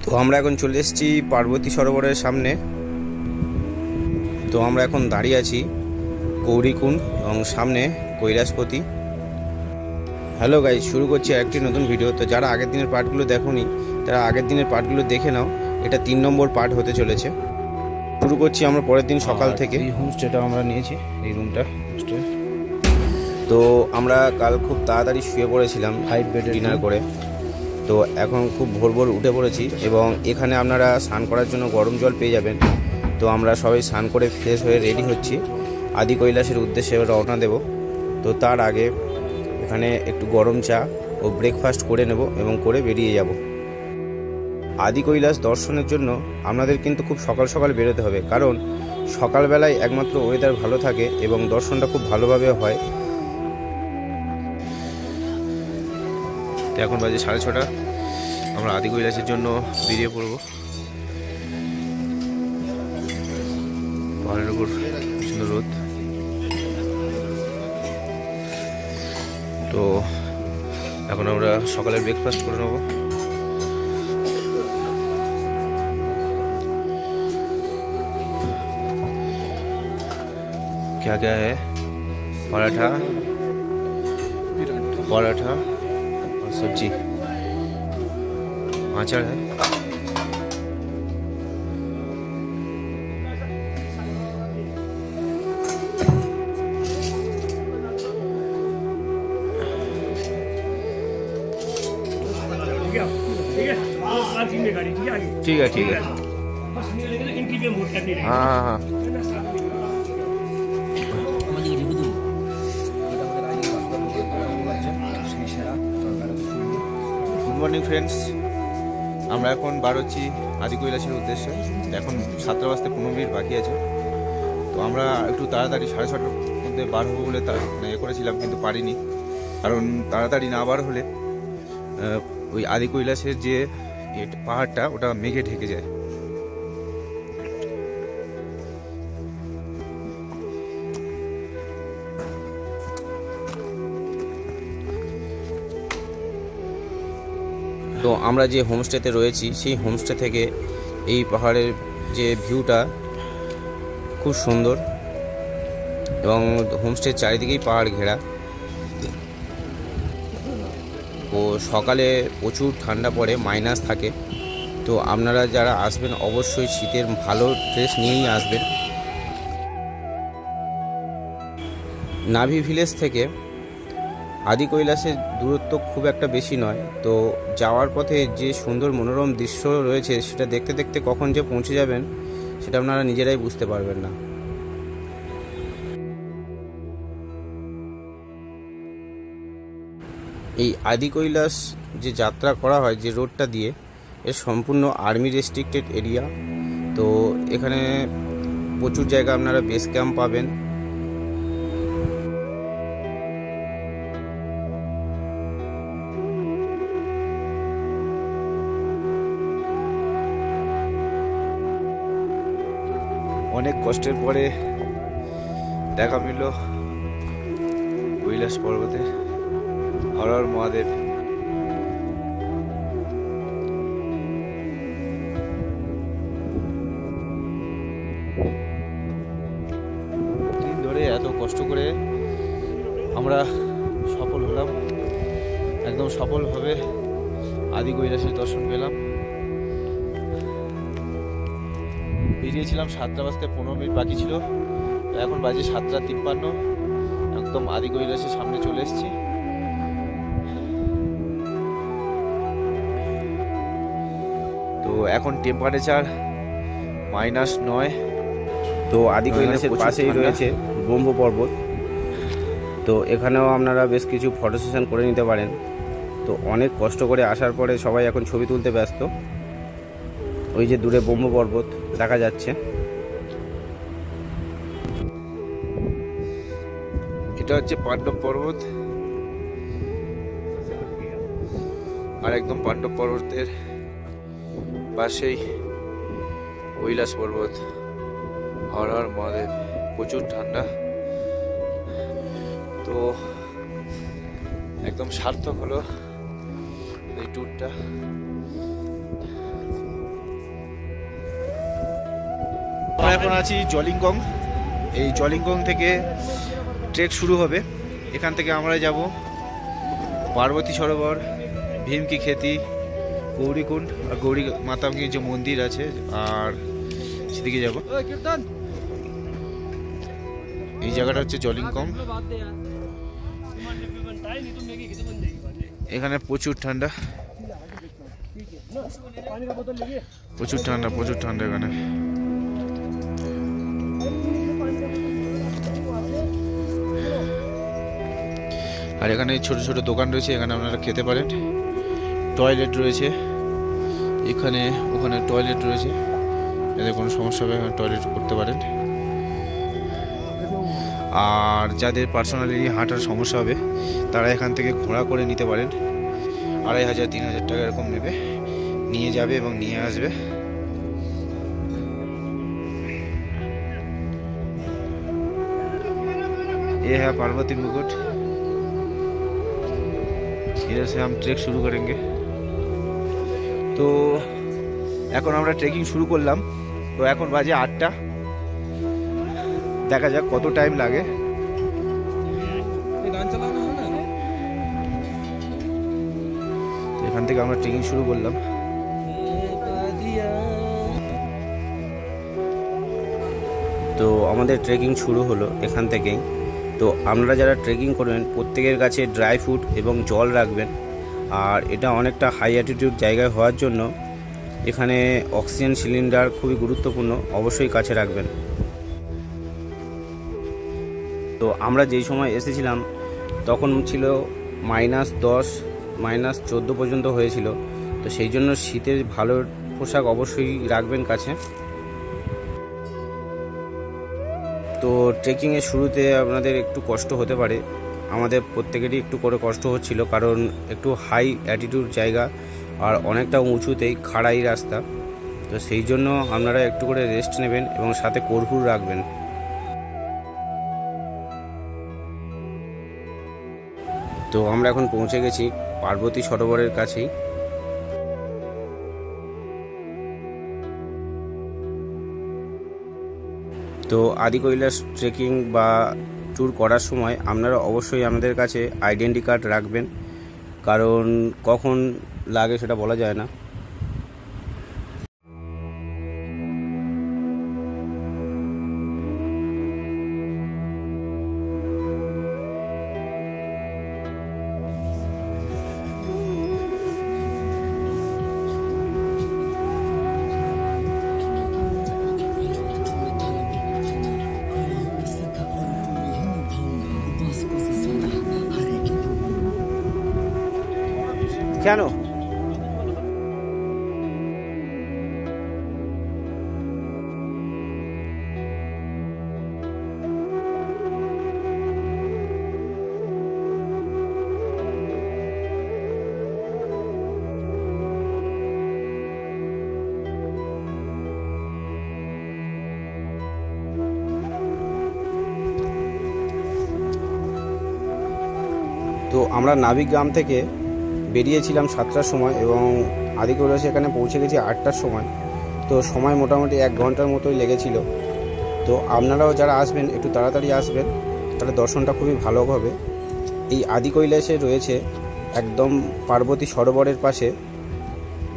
তো আমরা এখন চলে এসেছি পার্বতী সরোবরের সামনে। তো আমরা এখন দাঁড়িয়ে আছি গৌরীকুণ্ড এবং সামনে কৈলাসপতি। হ্যালো গাইজ, শুরু করছি একটি নতুন ভিডিও। তো যারা আগের দিনের পার্টগুলো দেখোনি তারা আগের দিনের পার্টগুলো দেখে নাও, এটা 3 নম্বর পার্ট হতে চলেছে। শুরু করছি আমরা পরের দিন সকাল থেকে। এই হোমস্টেটা আমরা নিয়েছি, এই রুমটা হোমস্টে। তো আমরা কাল খুব তাড়াতাড়ি শুয়ে পড়েছিলাম 5 বেডে ডিনার করে। তো এখন খুব ভোর ভোর উঠে পড়েছি এবং এখানে আপনারা স্নান করার জন্য গরম জল পেয়ে যাবেন। তো আমরা সবাই স্নান করে ফ্রেশ হয়ে রেডি হচ্ছি, আদি কৈলাসের উদ্দেশ্যে রওনা দেব। তো তার আগে এখানে একটু গরম চা ও ব্রেকফাস্ট করে নেব এবং করে বেরিয়ে যাব। আদি কৈলাস দর্শনের জন্য আপনাদের কিন্তু খুব সকাল সকাল বেরোতে হবে, কারণ সকালবেলায় একমাত্র ওয়েদার ভালো থাকে এবং দর্শনটা খুব ভালোভাবে হয়। তো এখন বাজে 6:30, আমরা আদি কৈলাসের জন্য বেরিয়ে পড়ব। পাহাড়ের উপর সুন্দর রোদ। তো এখন আমরা সকালের ব্রেকফাস্ট করে নেব। क्या क्या है? पराठा और सब्जी, आचार है। ठीक है ठीक है, हाँ हाँ हाँ। গুড মর্নিং ফ্রেন্ডস, আমরা এখন বার হচ্ছি আদি কৈলাসের উদ্দেশ্যে। এখন 7টা বাজতে 15 মিনিট বাকি আছে। তো আমরা একটু তাড়াতাড়ি 6:30টার মধ্যে বার হবো বলে করেছিলাম, কিন্তু পারিনি। কারণ তাড়াতাড়ি না বার হলে ওই আদি কৈলাসের যে পাহাড়টা ওটা মেঘে ঢেকে যায়। তো আমরা যে হোমস্টেতে রয়েছি সেই হোমস্টে থেকে এই পাহাড়ের যে ভিউটা খুব সুন্দর এবং হোমস্টের চারিদিকেই পাহাড় ঘেরা। ও সকালে প্রচুর ঠান্ডা পড়ে, মাইনাস থাকে। তো আপনারা যারা আসবেন অবশ্যই শীতের ভালো ড্রেস নিয়েই আসবেন। নাভি ভিলেজ থেকে আদি কৈলাসের দূরত্ব খুব একটা বেশি নয়। তো যাওয়ার পথে যে সুন্দর মনোরম দৃশ্য রয়েছে সেটা দেখতে দেখতে কখন যে পৌঁছে যাবেন সেটা আপনারা নিজেরাই বুঝতে পারবেন না। এই আদি কৈলাস যে যাত্রা করা হয় যে রোডটা দিয়ে, এর সম্পূর্ণ আর্মি রেস্ট্রিক্টেড এরিয়া। তো এখানে প্রচুর জায়গা আপনারা বেস ক্যাম্প পাবেন। অনেক কষ্টের পরে দেখা মিলল কৈলাস পর্বতে। হর হর মহাদেব। দিন ধরে এত কষ্ট করে আমরা সফল হলাম, একদম সফলভাবে আদি কৈলাসের দর্শন পেলাম। বেরিয়েছিলাম 7টা বাজতে 15 মিনিট বাকি ছিল, এখন বাজে 7:53। একদম আদি কৈলাসের সামনে চলে এসেছি। তো এখন টেম্পারেচার -9। তো আদি কৈলাসের পাশেই রয়েছে ব্রহ্ম পর্বত। তো এখানেও আপনারা বেশ কিছু ফটো সেশন করে নিতে পারেন। তো অনেক কষ্ট করে আসার পরে সবাই এখন ছবি তুলতে ব্যস্ত। ওই যে দূরে ব্রহ্ম পর্বত দেখা যাচ্ছে, এটা হচ্ছে পাণ্ডব পর্বত। আর একদম পাণ্ডব পর্বতের পাশেই কৈলাস পর্বত। হর হর মহাদেব। প্রচুর ঠান্ডা। তো একদম সার্থক হলো এই ট্যুরটা। এখন আছি জলিংগং। এই জলিংগং থেকে ট্রেক শুরু হবে। এখান থেকে আমরা যাব পার্বতী সরোবর, ভীমকি খেতি, গৌরীকুণ্ড আর গৌরী মাতাঙ্গীর যে মন্দির আছে, আর সেদিকে যাব। এই জায়গাটা হচ্ছে জলিংগং। এখানে প্রচুর ঠান্ডা, প্রচুর ঠান্ডা, প্রচুর ঠান্ডা এখানে। আর এখানে ছোট ছোট দোকান রয়েছে, এখানে আপনারা খেতে পারেন। টয়লেট রয়েছে এখানে, ওখানে টয়লেট রয়েছে, এতে কোনো সমস্যা হবে এখানে টয়লেট করতে পারেন। আর যাদের পার্সোনালি হাঁটার সমস্যা হবে তারা এখান থেকে ঘোড়া করে নিতে পারেন। 2500-3000 টাকা এরকম নেবে, নিয়ে যাবে এবং নিয়ে আসবে। ये है पार्वती मुकुट, इधर से हम ट्रेक शुरू करेंगे। তো এখন আমরা ট্রেকিং শুরু করলাম। তো এখন বাজে 8টা, দেখা যাক কত টাইম লাগে। এখান থেকে আমরা ট্রেকিং শুরু করলাম। তো আমাদের ট্রেকিং শুরু হলো এখান থেকেই। তো আপনারা যারা ট্রেকিং করবেন প্রত্যেকের কাছে ড্রাই ফ্রুট এবং জল রাখবেন। আর এটা অনেকটা হাই অ্যাটিটিউড জায়গায় হওয়ার জন্য এখানে অক্সিজেন সিলিন্ডার খুবই গুরুত্বপূর্ণ, অবশ্যই কাছে রাখবেন। তো আমরা যেই সময় এসেছিলাম তখন ছিল -10, -14 পর্যন্ত হয়েছিল। তো সেই জন্য শীতের ভালো পোশাক অবশ্যই রাখবেন কাছে। তো ট্রেকিংয়ের শুরুতে আপনাদের একটু কষ্ট হতে পারে, আমাদের প্রত্যেকেরই একটু করে কষ্ট হচ্ছিল, কারণ একটু হাই অ্যাটিটিউড জায়গা আর অনেকটা উঁচুতেই খাড়াই রাস্তা। তো সেই জন্য আপনারা একটু করে রেস্ট নেবেন এবং সাথে কর্পূর রাখবেন। তো আমরা এখন পৌঁছে গেছি পার্বতী সরোবরের কাছেই। তো আদি কৈলাস ট্রেকিং বা ট্যুর করার সময় আপনারা অবশ্যই আমাদের কাছে আইডেন্টি কার্ড রাখবেন, কারণ কখন লাগে সেটা বলা যায় না। কেন তো আমরা নাবিক গ্রাম থেকে বেরিয়েছিলাম 7টার সময় এবং আদি কৈলাসে এখানে পৌঁছে গেছি 8টার সময়। তো সময় মোটামুটি 1 ঘন্টার মতোই লেগেছিল। তো আপনারাও যারা আসবেন একটু তাড়াতাড়ি আসবেন, তাহলে দর্শনটা খুবই ভালো হবে। এই আদি কৈলাসে রয়েছে একদম পার্বতী সরোবরের পাশে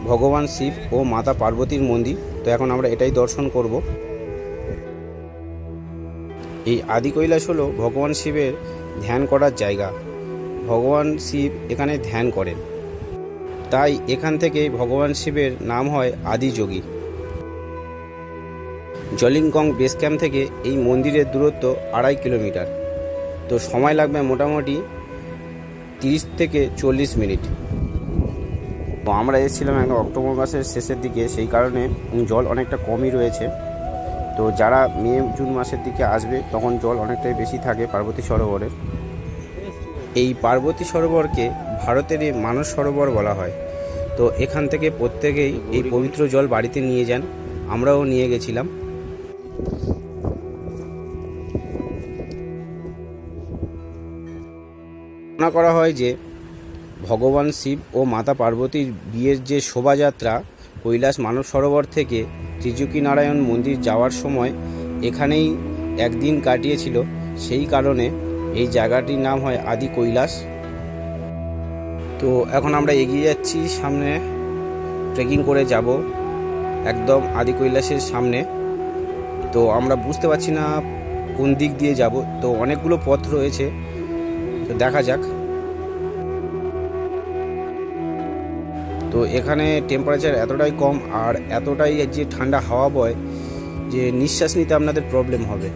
ভগবান শিব ও মাতা পার্বতীর মন্দির। তো এখন আমরা এটাই দর্শন করব। এই আদি কৈলাস হলো ভগবান শিবের ধ্যান করার জায়গা। ভগবান শিব এখানে ধ্যান করেন, তাই এখান থেকে ভগবান শিবের নাম হয় আদিযোগী। জলিংগং বেস ক্যাম্প থেকে এই মন্দিরের দূরত্ব 2.5 কিলোমিটার। তো সময় লাগবে মোটামুটি 30 থেকে 40 মিনিট। তো আমরা এসেছিলাম এখন অক্টোবর মাসের শেষের দিকে, সেই কারণে জল অনেকটা কমই রয়েছে। তো যারা মে জুন মাসের দিকে আসবে তখন জল অনেকটাই বেশি থাকে পার্বতী সরোবরের। এই পার্বতী সরোবরকে ভারতেরই মানস সরোবর বলা হয়। তো এখান থেকে প্রত্যেকেই এই পবিত্র জল বাড়িতে নিয়ে যান, আমরাও নিয়ে গেছিলাম। মনে করা হয় যে ভগবান শিব ও মাতা পার্বতীর বিয়ের যে শোভাযাত্রা কৈলাস মানস সরোবর থেকে ত্রিযুকি নারায়ণ মন্দির যাওয়ার সময় এখানেই একদিন কাটিয়েছিল, সেই কারণে এই জায়গাটির নাম হয় আদি কৈলাস। তো এখন আমরা এগিয়ে যাচ্ছি, সামনে ট্রেকিং করে যাব একদম আদি কৈলাসের সামনে। তো আমরা বুঝতে পারছি না কোন দিক দিয়ে যাব, তো অনেকগুলো পথ রয়েছে, তো দেখা যাক। তো এখানে টেম্পারেচার এতটাই কম আর এতটাই যে ঠান্ডা হাওয়া বয় যে নিঃশ্বাস নিতে আপনাদের প্রবলেম হবে।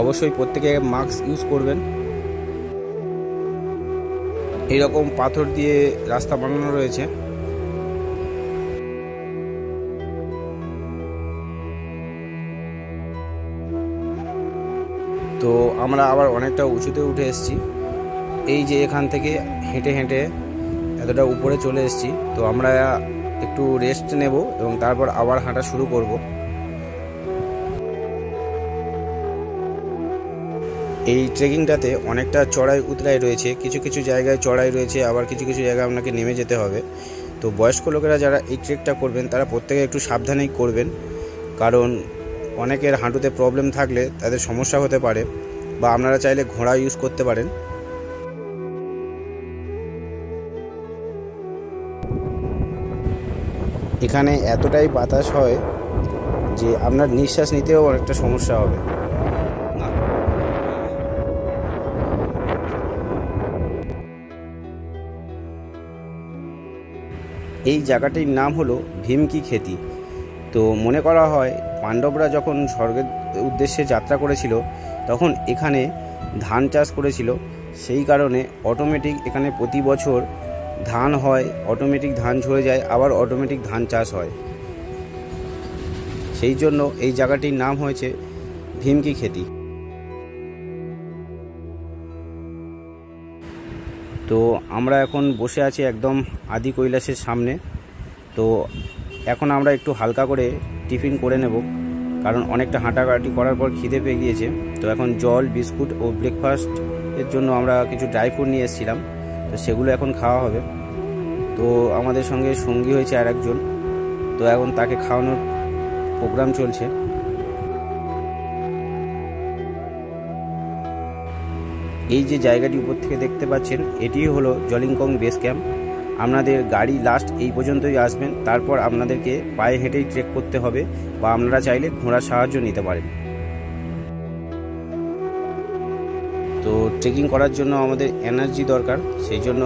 অবশ্যই প্রত্যেকে মাস্ক ইউজ করবেন। এইরকম পাথর দিয়ে রাস্তা বানানো রয়েছে। তো আমরা আবার অনেকটা উঁচুতে উঠে এসেছি, এই যে এখান থেকে হেঁটে হেঁটে এতটা উপরে চলে এসেছি। তো আমরা একটু রেস্ট নেব এবং তারপর আবার হাঁটা শুরু করব। এই ট্রেকিংটাতে অনেকটা চড়াই উতরাই রয়েছে, কিছু কিছু জায়গায় চড়াই রয়েছে, আবার কিছু কিছু জায়গায় আপনাকে নেমে যেতে হবে। তো বয়স্ক লোকেরা যারা এই ট্রেকটা করবেন তারা প্রত্যেকে একটু সাবধানেই করবেন, কারণ অনেকের হাঁটুতে প্রবলেম থাকলে তাদের সমস্যা হতে পারে, বা আপনারা চাইলে ঘোড়া ইউজ করতে পারেন। এখানে এতটাই বাতাস হয় যে আপনার নিঃশ্বাস নিতেও অনেকটা সমস্যা হবে। এই জায়গাটির নাম হলো ভীমকি খেতি। তো মনে করা হয় পাণ্ডবরা যখন স্বর্গের উদ্দেশ্যে যাত্রা করেছিল তখন এখানে ধান চাষ করেছিল, সেই কারণে অটোমেটিক এখানে প্রতি বছর ধান হয়, অটোমেটিক ধান ঝরে যায়, আবার অটোমেটিক ধান চাষ হয়। সেই জন্য এই জায়গাটির নাম হয়েছে ভীমকি খেতি। তো আমরা এখন বসে আছি একদম আদি কৈলাসের সামনে। তো এখন আমরা একটু হালকা করে টিফিন করে নেব, কারণ অনেকটা হাঁটাহাঁটি করার পর খিদে পেয়ে গিয়েছে। তো এখন জল, বিস্কুট ও ব্রেকফাস্টের জন্য আমরা কিছু ড্রাই ফ্রুট নিয়ে এসেছিলাম, তো সেগুলো এখন খাওয়া হবে। তো আমাদের সঙ্গে সঙ্গী হয়েছে আর একজন, তো এখন তাকে খাওয়ানোর প্রোগ্রাম চলছে। এই যে জায়গাটি উপর থেকে দেখতে পাচ্ছেন এটি হলো জলিংকং বেস ক্যাম্প। আপনাদের গাড়ি লাস্ট এই পর্যন্তই আসবেন, তারপর আপনাদেরকে পায়ে হেঁটেই ট্রেক করতে হবে, বা আপনারা চাইলে ঘোড়ার সাহায্য নিতে পারেন। তো ট্রেকিং করার জন্য আমাদের এনার্জি দরকার, সেই জন্য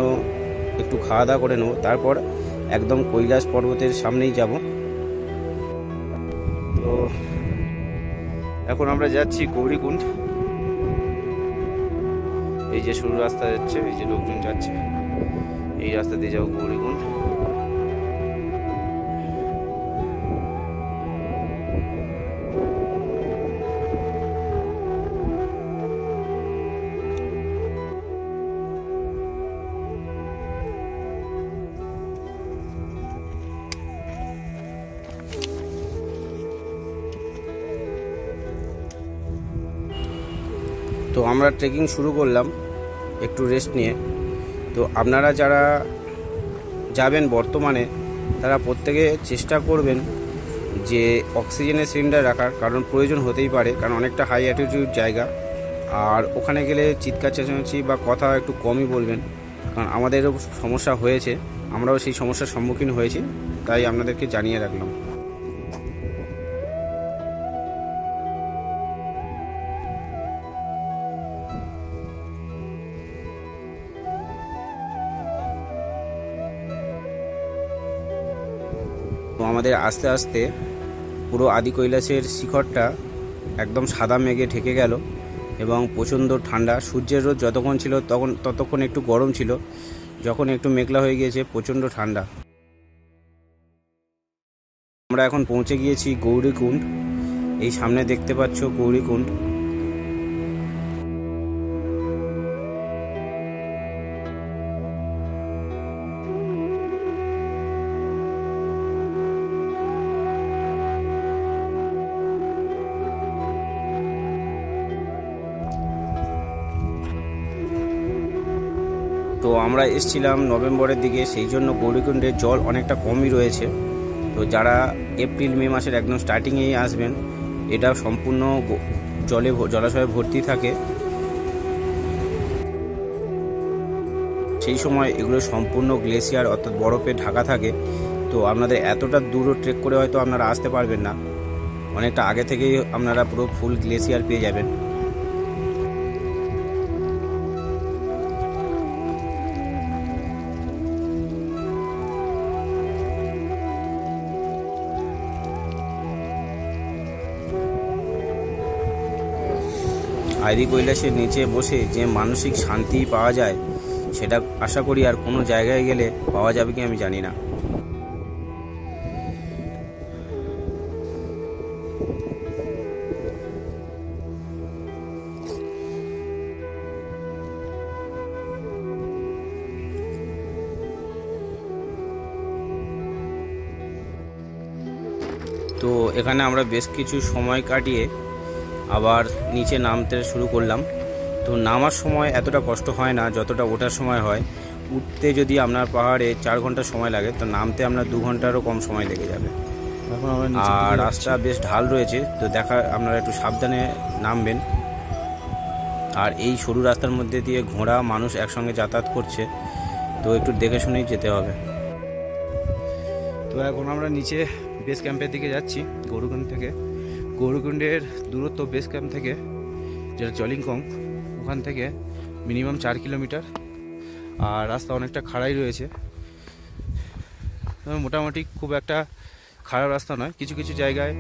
একটু খাওয়া দাওয়া করে নেব, তারপর একদম কৈলাস পর্বতের সামনেই যাব। তো এখন আমরা যাচ্ছি গৌরীকুণ্ড। এই যে সরু রাস্তা যাচ্ছে, এই যে লোকজন যাচ্ছে, এই রাস্তা দিয়ে যাবো গৌরীকুণ্ড। তো আমরা ট্রেকিং শুরু করলাম একটু রেস্ট নিয়ে। তো আপনারা যারা যাবেন বর্তমানে তারা প্রত্যেকে চেষ্টা করবেন যে অক্সিজেনের সিলিন্ডার রাখার, কারণ প্রয়োজন হতেই পারে, কারণ অনেকটা হাই অ্যাটিটিউড জায়গা। আর ওখানে গেলে চিৎকার চেঁচামেচি বা কথা একটু কমই বলবেন, কারণ আমাদেরও সমস্যা হয়েছে, আমরাও সেই সমস্যার সম্মুখীন হয়েছি, তাই আপনাদেরকে জানিয়ে রাখলাম। তো আমাদের আস্তে আস্তে পুরো আদি কৈলাসের শিখরটা একদম সাদা মেঘে ঢেকে গেল এবং প্রচণ্ড ঠান্ডা। সূর্যের রোদ যতক্ষণ ছিল ততক্ষণ একটু গরম ছিল, যখন একটু মেঘলা হয়ে গিয়েছে প্রচণ্ড ঠান্ডা। আমরা এখন পৌঁছে গিয়েছি গৌরীকুণ্ড। এই সামনে দেখতে পাচ্ছ গৌরীকুণ্ড। তো আমরা এসেছিলাম নভেম্বরের দিকে, সেই জন্য গৌরীকুণ্ডের জল অনেকটা কমই রয়েছে। তো তো যারা এপ্রিল মে মাসের একদম স্টার্টিংয়েই আসবেন, এটা সম্পূর্ণ জলাশয়ে ভর্তি থাকে। সেই সময় এগুলো সম্পূর্ণ গ্লেসিয়ার অর্থাৎ বরফে ঢাকা থাকে। তো আপনাদের এতটা দূরও ট্রেক করে হয়তো আপনারা আসতে পারবেন না, অনেকটা আগে থেকেই আপনারা পুরো ফুল গ্লেসিয়ার পেয়ে যাবেন। আদি কৈলাসের নিচে বসে যে মানসিক শান্তি পাওয়া যায়, সেটা আশা করি আর কোনো জায়গায় গেলে পাওয়া যাবে কি আমি জানি না। তো এখানে আমরা বেশ কিছু সময় কাটিয়ে আবার নিচে নামতে শুরু করলাম। তো নামার সময় এতটা কষ্ট হয় না যতটা ওঠার সময় হয়। উঠতে যদি আপনার পাহাড়ে 4 ঘন্টা সময় লাগে, তো নামতে আপনার 2 ঘন্টারও কম সময় লেগে যাবে। আর রাস্তা বেশ ঢাল রয়েছে, তো আপনারা একটু সাবধানে নামবেন। আর এই সরু রাস্তার মধ্যে দিয়ে ঘোড়া মানুষ একসঙ্গে যাতায়াত করছে, তো একটু দেখে শুনেই যেতে হবে। তো এখন আমরা নিচে বেস ক্যাম্পের দিকে যাচ্ছি গৌরকুণ্ড থেকে। গৌরকুণ্ডের দূরত্ব বেস ক্যাম্প থেকে, যেটা জলিংকং, ওখান থেকে মিনিমাম 4 কিলোমিটার। আর রাস্তা অনেকটা খাড়াই রয়েছে, মোটামুটি খুব একটা খারাপ রাস্তা নয়। কিছু কিছু জায়গায়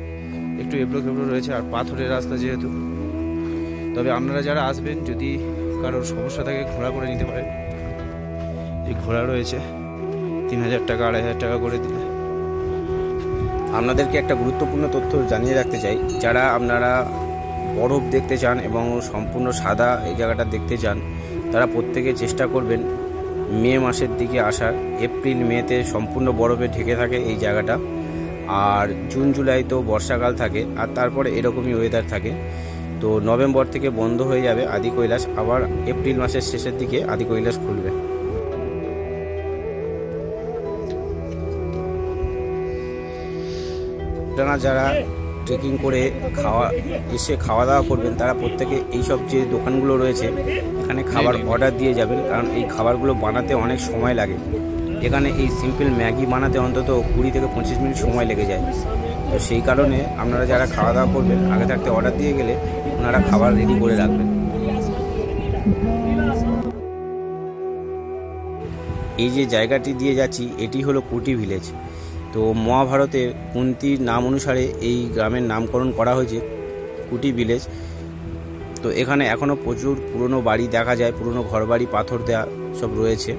একটু এবড়ো খেবড়ো রয়েছে, আর পাথরের রাস্তা যেহেতু। তবে আপনারা যারা আসবেন, যদি কারোর সমস্যা থাকে ঘোড়া করে নিতে পারেন। এই ঘোড়া রয়েছে 3000 টাকা 2500 টাকা করে দিলে। আপনাদেরকে একটা গুরুত্বপূর্ণ তথ্য জানিয়ে রাখতে চাই, যারা আপনারা বরফ দেখতে চান এবং সম্পূর্ণ সাদা এই জায়গাটা দেখতে চান, তারা প্রত্যেকে চেষ্টা করবেন মে মাসের দিকে আসার। এপ্রিল মেতে সম্পূর্ণ বরফে ঢেকে থাকে এই জায়গাটা, আর জুন জুলাই তো বর্ষাকাল থাকে, আর তারপরে এরকমই ওয়েদার থাকে। তো নভেম্বর থেকে বন্ধ হয়ে যাবে আদি কৈলাস, আবার এপ্রিল মাসের শেষের দিকে আদি কৈলাস খুলবে। যারা ট্রেকিং করে খাওয়া দাওয়া করবেন, তারা প্রত্যেকে এইসব যে দোকানগুলো রয়েছে এখানে খাবার অর্ডার দিয়ে যাবেন, কারণ এই খাবারগুলো বানাতে অনেক সময় লাগে। এখানে এই সিম্পল ম্যাগি বানাতে অন্তত 20 থেকে 25 মিনিট সময় লেগে যায়। তো সেই কারণে আপনারা যারা খাওয়া দাওয়া করবেন, আগে থাকতে অর্ডার দিয়ে গেলে ওনারা খাবার রেডি করে রাখবেন। এই যে জায়গাটি দিয়ে যাচ্ছি, এটি হলো কুটি ভিলেজ। তো মহাভারতে কুন্তির নাম অনুসারে এই গ্রামের নামকরণ করা হয়েছে কুটি ভিলেজ। তো এখানে এখনও প্রচুর পুরনো বাড়ি দেখা যায়, পুরনো ঘরবাড়ি, পাথর দেওয়া সব রয়েছে।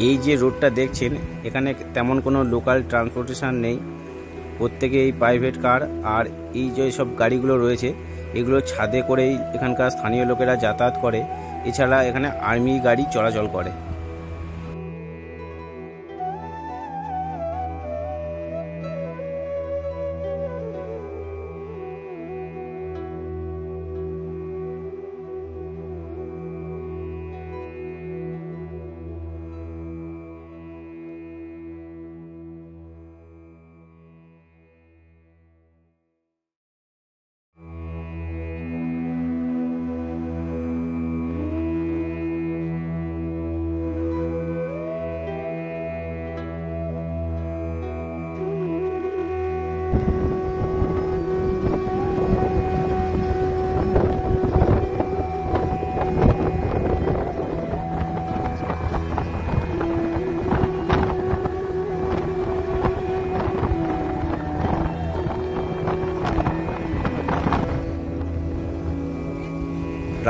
এই যে রোডটা দেখছেন, এখানে তেমন কোনো লোকাল ট্রান্সপোর্টেশন নেই, প্রত্যেকে এই প্রাইভেট কার আর এই যে সব গাড়িগুলো রয়েছে, এগুলো ছাদে করেই এখানকার স্থানীয় লোকেরা যাতায়াত করে। এছাড়া এখানে আর্মি গাড়ি চলাচল করে।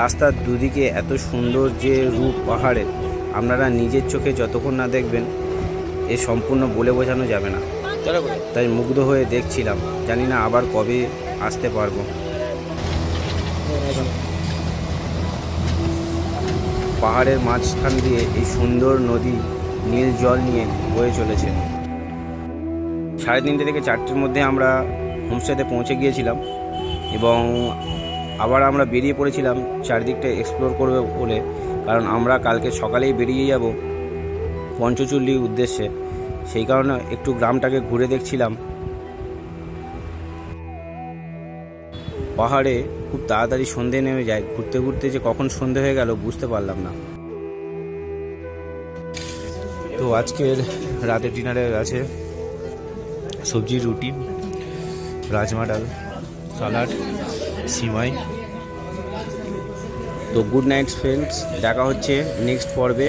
রাস্তার দুদিকে এত সুন্দর যে রূপ পাহাড়ের, আপনারা নিজের চোখে যতক্ষণ না দেখবেন এ সম্পূর্ণ বলে বোঝানো যাবে না। তাই মুগ্ধ হয়ে দেখছিলাম, জানি না আবার কবে আসতে পারবো। পাহাড়ের মাঝখান দিয়ে এই সুন্দর নদী নীল জল নিয়ে বয়ে চলেছে। 3:30 থেকে 4টের মধ্যে আমরা হোমস্টেতে পৌঁছে গিয়েছিলাম এবং আবার আমরা বেরিয়ে পড়েছিলাম চারিদিকটা এক্সপ্লোর করবে বলে, কারণ আমরা কালকে সকালেই বেরিয়ে যাব পঞ্চচুল্লির উদ্দেশ্যে। সেই কারণে একটু গ্রামটাকে ঘুরে দেখছিলাম। পাহাড়ে খুব তাড়াতাড়ি সন্ধে নেমে যায়, ঘুরতে ঘুরতে যে কখন সন্ধে হয়ে গেল বুঝতে পারলাম না। তো আজকের রাতের ডিনারে আছে সবজি, রুটি, রাজমা ডাল, সালাড, সিমাই। তো গুড নাইট ফ্রেন্ডস, দেখা হচ্ছে নেক্সট পর্বে।